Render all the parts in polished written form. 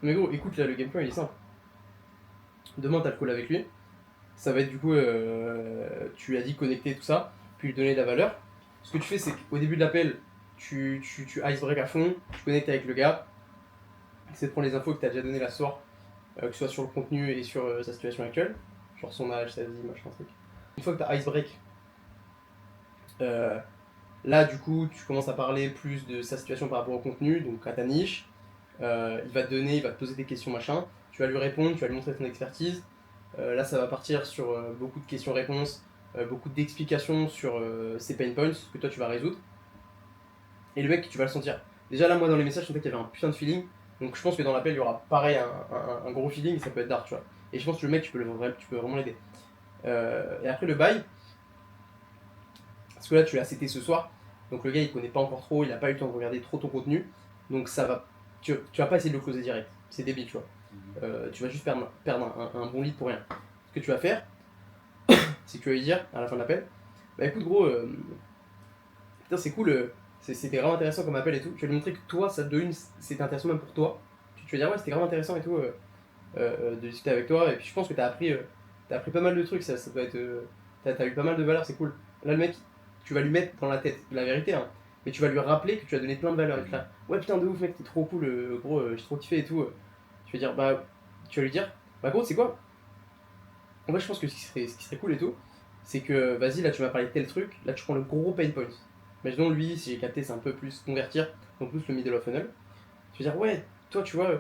Mais gros, écoute, là, le game plan, il est simple. Demain, t'as le call avec lui. Ça va être du coup, tu lui as dit connecter tout ça, puis lui donner de la valeur. Ce que tu fais, c'est qu'au début de l'appel, tu icebreak à fond, tu connectes avec le gars, c'est de prendre les infos que tu as déjà donné la soir, que ce soit sur le contenu et sur sa situation actuelle, genre son âge, sa vie, machin, truc. Une fois que tu as icebreak, euh, là du coup, tu commences à parler plus de sa situation par rapport au contenu, donc à ta niche. Il va te donner, il va te poser des questions, machin. Tu vas lui répondre, tu vas lui montrer ton expertise. Là, ça va partir sur beaucoup de questions-réponses, beaucoup d'explications sur ces pain points que toi tu vas résoudre. Et le mec, tu vas le sentir. Déjà là, moi dans les messages, je sentais qu'il y avait un putain de feeling. Donc je pense que dans l'appel, il y aura pareil un gros feeling et ça peut être dark, tu vois. Et je pense que le mec, tu peux vraiment l'aider. Et après le bail, parce que là, tu l'as seté ce soir. Donc le gars, il connaît pas encore trop, il a pas eu le temps de regarder trop ton contenu. Donc ça va. Tu vas pas essayer de le closer direct. C'est débile, tu vois. Tu vas juste perdre un bon lead pour rien. Ce que tu vas faire, c'est que tu vas lui dire à la fin de l'appel, bah écoute gros, putain c'est cool, c'était vraiment intéressant comme appel et tout. Tu vas lui montrer que toi, ça te donne, c'était intéressant même pour toi. Tu vas dire ouais c'était vraiment intéressant et tout de discuter avec toi. Et puis je pense que t'as appris pas mal de trucs, ça doit être, t'as eu pas mal de valeurs, c'est cool. Là le mec, tu vas lui mettre dans la tête la vérité, hein, mais tu vas lui rappeler que tu as donné plein de valeurs. Et là, ouais putain de ouf mec, t'es trop cool, gros, j'ai trop kiffé et tout. Tu vas dire bah, tu vas lui dire, bah gros c'est quoi? En fait, je pense que ce qui serait cool et tout, c'est que vas-y, là tu m'as parlé de tel truc, là tu prends le gros pain point. Imaginons lui, si j'ai capté, c'est un peu plus convertir, donc plus le middle of funnel. Tu veux dire, ouais, toi tu vois,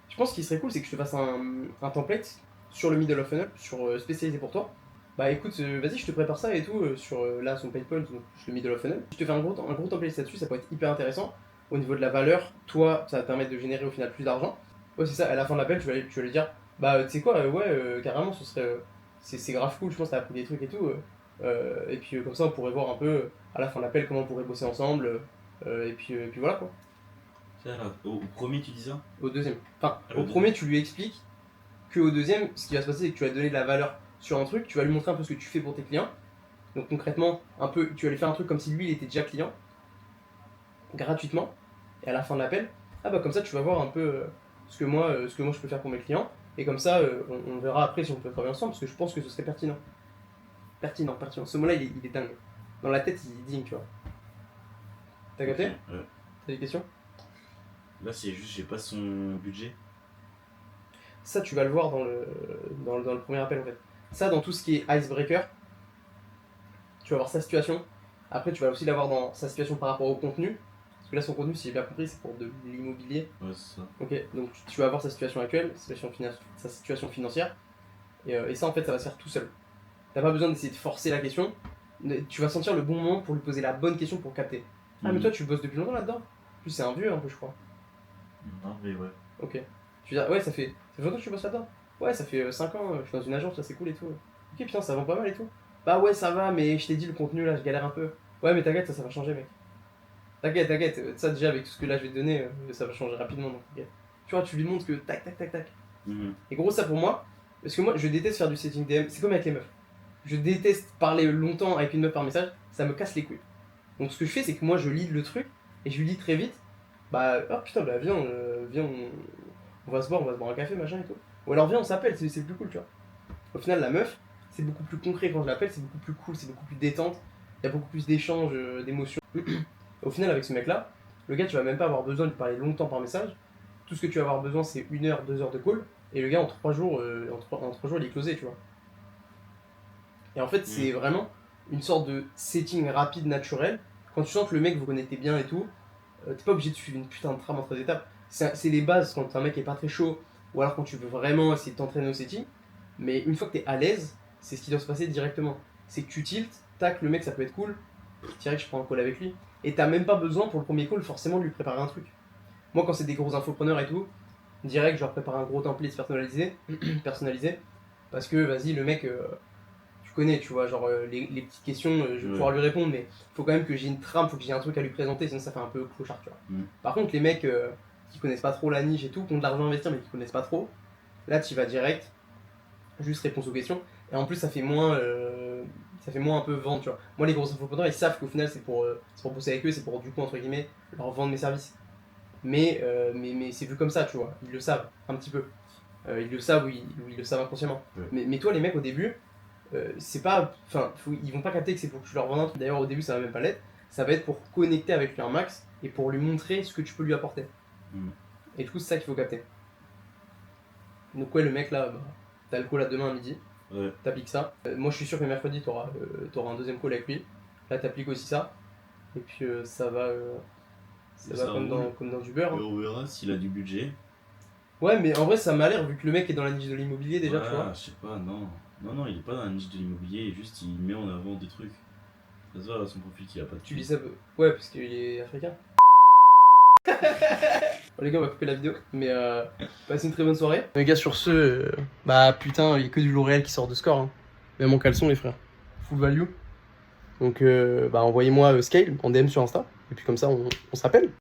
je pense qu'il serait cool, c'est que je te fasse un template sur le middle of funnel, sur, spécialisé pour toi. Bah écoute, vas-y, je te prépare ça et tout, sur là son pain point, donc le middle of funnel. Je te fais un gros template là-dessus, ça peut être hyper intéressant. Au niveau de la valeur, toi, ça va te permettre de générer au final plus d'argent. Ouais, c'est ça, à la fin de l'appel, tu vas lui dire, bah tu sais quoi, ouais, carrément, ce serait. C'est grave cool, je pense, t'as appris des trucs et tout. Et puis comme ça, on pourrait voir un peu à la fin de l'appel comment on pourrait bosser ensemble. Et puis voilà quoi. Ça, là, au premier, tu dis ça? Au deuxième. Enfin, Ah, au le premier, tu lui expliques que au deuxième, ce qui va se passer, c'est que tu vas donner de la valeur sur un truc, tu vas lui montrer un peu ce que tu fais pour tes clients. Donc concrètement, un peu, tu vas lui faire un truc comme si lui, il était déjà client, gratuitement. Et à la fin de l'appel, ah bah comme ça, tu vas voir un peu ce que moi je peux faire pour mes clients. Et comme ça, on verra après si on peut travailler ensemble, parce que je pense que ce serait pertinent. Pertinent. Ce mot-là, il est dingue. Dans la tête, il est digne, tu vois. T'as capté? Ouais. T'as des questions? Là, c'est juste, j'ai pas son budget. Ça, tu vas le voir dans le premier appel, en fait. Ça, dans tout ce qui est icebreaker, tu vas voir sa situation. Après, tu vas aussi l'avoir dans sa situation par rapport au contenu. Parce que là, son contenu, si j'ai bien compris, c'est pour de l'immobilier. Ouais, c'est ça. Ok, donc tu vas voir sa situation actuelle, sa situation financière. Et ça, en fait, ça va se faire tout seul. T'as pas besoin d'essayer de forcer la question. Tu vas sentir le bon moment pour lui poser la bonne question pour capter. Ah, mais toi, tu bosses depuis longtemps là-dedans? En plus, c'est un vieux un peu, je crois. Non, mais ouais. Ok. Tu veux dire, ouais, ça fait longtemps que tu bosses là-dedans? Ouais, ça fait 5 ans, je suis dans une agence, ça c'est cool et tout. Ok, putain, ça vend pas mal et tout. Bah ouais, ça va, mais je t'ai dit, le contenu là, je galère un peu. Ouais, mais t'inquiète, ça va changer, mec. T'inquiète. Ça, déjà, avec tout ce que là je vais te donner, ça va changer rapidement, donc t'inquiète. Tu vois, tu lui montres que tac. Mhm. Et gros, ça pour moi, parce que moi, je déteste faire du setting DM, c'est comme avec les meufs. Je déteste parler longtemps avec une meuf par message, ça me casse les couilles. Donc ce que je fais, c'est que moi, je lis le truc, et je lui dis très vite, bah, oh putain, bah viens, on va se boire un café, machin et tout. Ou alors viens, on s'appelle, c'est plus cool, tu vois. Au final, la meuf, c'est beaucoup plus concret quand je l'appelle, c'est beaucoup plus cool, c'est beaucoup plus détente, il y a beaucoup plus d'échanges, d'émotions. Au final, avec ce mec-là, le gars, tu vas même pas avoir besoin de lui parler longtemps par message. Tout ce que tu vas avoir besoin, c'est 1 heure, 2 heures de call. Et le gars, en 3 jours, en 3 jours, il est closé, tu vois. Et en fait, c'est vraiment une sorte de setting rapide, naturel. Quand tu sens que le mec vous connectez bien et tout, t'es pas obligé de suivre une putain de trame en 3 étapes. C'est les bases quand un mec est pas très chaud, ou alors quand tu veux vraiment essayer de t'entraîner au setting. Mais une fois que t'es à l'aise, c'est ce qui doit se passer directement. C'est que tu tiltes, tac, le mec ça peut être cool, direct je prends un call avec lui. Et t'as même pas besoin pour le premier call forcément de lui préparer un truc. Moi quand c'est des gros infopreneurs et tout, direct je leur prépare un gros template personnalisé parce que vas-y le mec, tu connais, tu vois, genre les petites questions, je vais pouvoir lui répondre, mais faut quand même que j'ai une trame, faut que j'ai un truc à lui présenter, sinon ça fait un peu clochard, tu vois. Par contre les mecs qui connaissent pas trop la niche et tout, qui ont de l'argent à investir mais qui connaissent pas trop, là tu vas direct, juste réponse aux questions, et en plus ça fait moins un peu vendre, tu vois. Moi les gros infopreneurs ils savent qu'au final c'est pour bosser avec eux, c'est pour du coup entre guillemets leur vendre mes services. mais c'est vu comme ça, tu vois. Ils le savent, un petit peu. Ils le savent ou ils le savent inconsciemment. Ouais. Mais toi, les mecs, au début, c'est pas. Enfin, ils vont pas capter que c'est pour que tu leur vendes un truc. D'ailleurs, au début, ça va même pas l'être. Ça va être pour connecter avec lui un max et pour lui montrer ce que tu peux lui apporter. Mm. Et du coup, c'est ça qu'il faut capter. Donc, ouais, le mec là, bah, t'as le call à demain à midi. Ouais. T'appliques ça. Moi, je suis sûr que mercredi, t'auras un deuxième call avec lui. Là, t'appliques aussi ça. Et puis, ça va Ça comme dans du beurre. Et Hein. on verra s'il a du budget. Ouais, mais en vrai, ça m'a l'air, vu que le mec est dans la niche de l'immobilier déjà, Ouais, tu vois. je sais pas, non. Non, il est pas dans la niche de l'immobilier, juste il met en avant des trucs. Ça se voit à son profil qu'il a pas de Tu dis thunes. ça. Ouais, parce qu'il est africain. Bon, les gars, on va couper la vidéo. Mais passez une très bonne soirée. Les gars, sur ce, bah putain, il y a que du L'Oréal qui sort de score. Hein. Même en caleçon, les frères. Full value. Donc, bah envoyez-moi Scale en DM sur Insta. Et puis comme ça, on s'appelle.